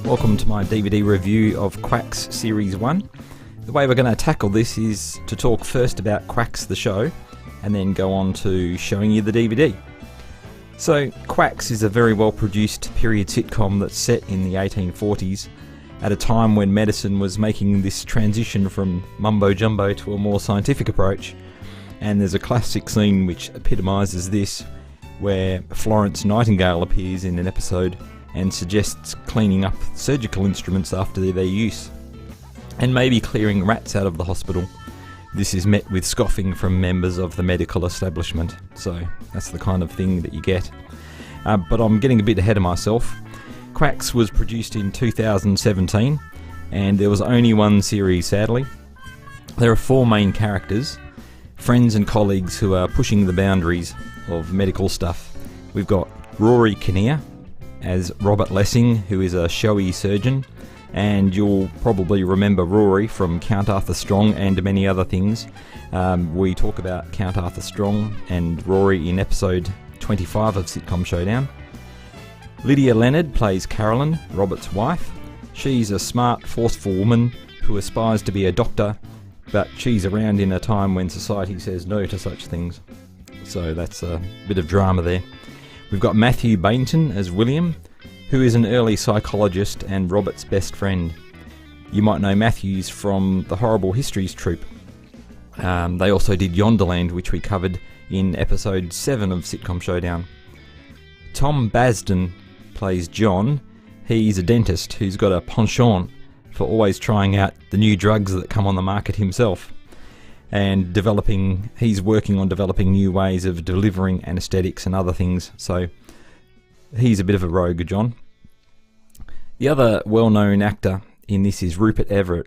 Welcome to my DVD review of Quacks Series 1. The way we're going to tackle this is to talk first about Quacks the show, and then go on to showing you the DVD. So, Quacks is a very well produced period sitcom that's set in the 1840s, at a time when medicine was making this transition from mumbo-jumbo to a more scientific approach. And there's a classic scene which epitomises this, where Florence Nightingale appears in an episode and suggests cleaning up surgical instruments after their use, and maybe clearing rats out of the hospital. This is met with scoffing from members of the medical establishment, so that's the kind of thing that you get. But I'm getting a bit ahead of myself. Quacks was produced in 2017, and there was only one series, sadly. There are four main characters, friends and colleagues who are pushing the boundaries of medical stuff. We've got Rory Kinnear as Robert Lessing, who is a showy surgeon, and you'll probably remember Rory from Count Arthur Strong and many other things. We talk about Count Arthur Strong and Rory in episode 25 of Sitcom Showdown. Lydia Leonard plays Carolyn, Robert's wife. She's a smart, forceful woman who aspires to be a doctor, but she's around in a time when society says no to such things. So that's a bit of drama there. We've got Mathew Baynton as William, who is an early psychologist and Robert's best friend. You might know Matthews from the Horrible Histories troupe. They also did Yonderland, which we covered in episode 7 of Sitcom Showdown. Tom Basden plays John. He's a dentist who's got a penchant for always trying out the new drugs that come on the market himself, and he's working on developing new ways of delivering anaesthetics and other things, so he's a bit of a rogue, John. The other well-known actor in this is Rupert Everett,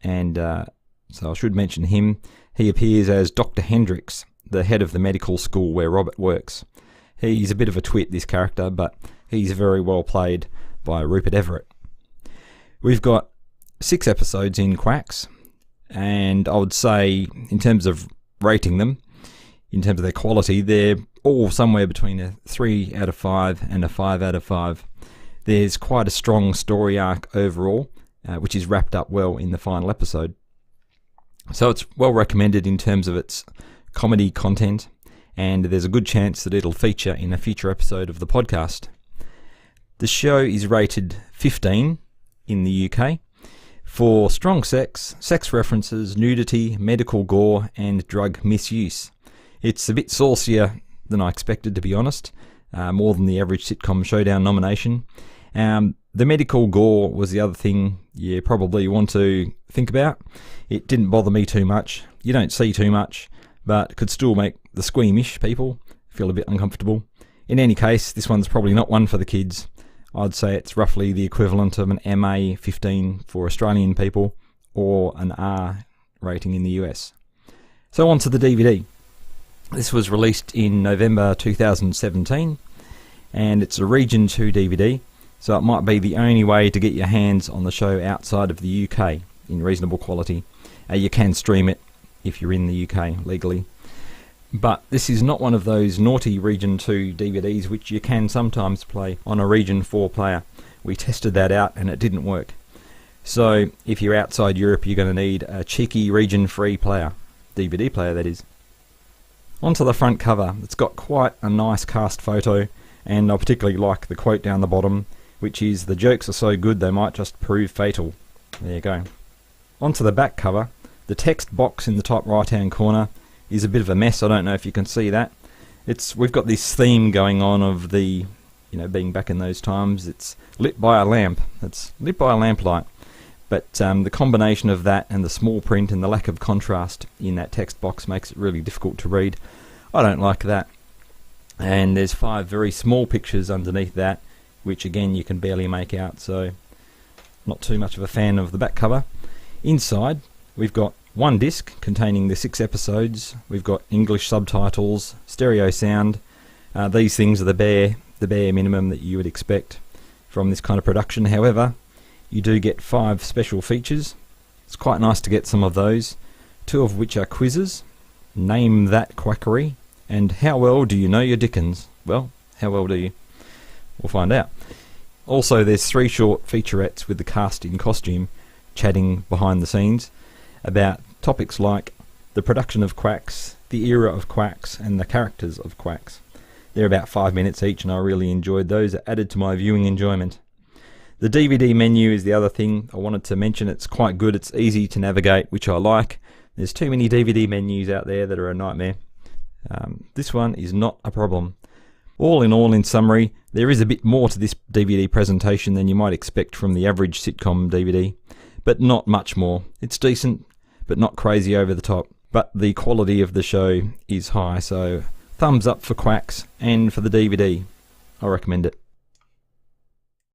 and so I should mention him. He appears as Dr. Hendricks, the head of the medical school where Robert works. He's a bit of a twit, this character, but he's very well played by Rupert Everett. We've got 6 episodes in Quacks, and I would say, in terms of rating them, in terms of their quality, they're all somewhere between a 3 out of 5 and a 5 out of 5. There's quite a strong story arc overall, which is wrapped up well in the final episode. So it's well recommended in terms of its comedy content, and there's a good chance that it'll feature in a future episode of the podcast. The show is rated 15 in the UK for strong sex references, nudity, medical gore, and drug misuse. It's a bit saucier than I expected, to be honest, more than the average Sitcom Showdown nomination. The medical gore was the other thing you probably want to think about. It didn't bother me too much. You don't see too much, but could still make the squeamish people feel a bit uncomfortable. In any case, this one's probably not one for the kids. I'd say it's roughly the equivalent of an MA 15 for Australian people, or an R rating in the US. So on to the DVD. This was released in November 2017, and it's a Region 2 DVD, so it might be the only way to get your hands on the show outside of the UK in reasonable quality. You can stream it if you're in the UK legally. But this is not one of those naughty Region 2 DVDs which you can sometimes play on a Region 4 player. We tested that out and it didn't work. So if you're outside Europe, you're going to need a cheeky Region 3 player, DVD player that is. Onto the front cover. It's got quite a nice cast photo, and I particularly like the quote down the bottom, which is, "The jokes are so good they might just prove fatal." There you go. Onto the back cover. The text box in the top right hand corner is a bit of a mess. I don't know if you can see that. We've got this theme going on of the, being back in those times. It's lit by a lamp. It's lit by a lamplight. But the combination of that and the small print and the lack of contrast in that text box makes it really difficult to read. I don't like that. And there's 5 very small pictures underneath that, which again you can barely make out, so not too much of a fan of the back cover. Inside, we've got one disc containing the 6 episodes. We've got English subtitles, stereo sound. These things are the bare minimum that you would expect from this kind of production. However, you do get 5 special features. It's quite nice to get some of those, 2 of which are quizzes. Name that quackery, and how well do you know your Dickens? Well, how well do you? We'll find out. Also, there's 3 short featurettes with the cast in costume chatting behind the scenes about topics like the production of Quacks, the era of Quacks, and the characters of Quacks. They're about 5 minutes each, and I really enjoyed those. It added to my viewing enjoyment. The DVD menu is the other thing I wanted to mention. It's quite good. It's easy to navigate, which I like. There's too many DVD menus out there that are a nightmare. This one is not a problem. All, in summary, there is a bit more to this DVD presentation than you might expect from the average sitcom DVD, but not much more. It's decent, but not crazy over the top. But the quality of the show is high, so thumbs up for Quacks and for the DVD. I recommend it.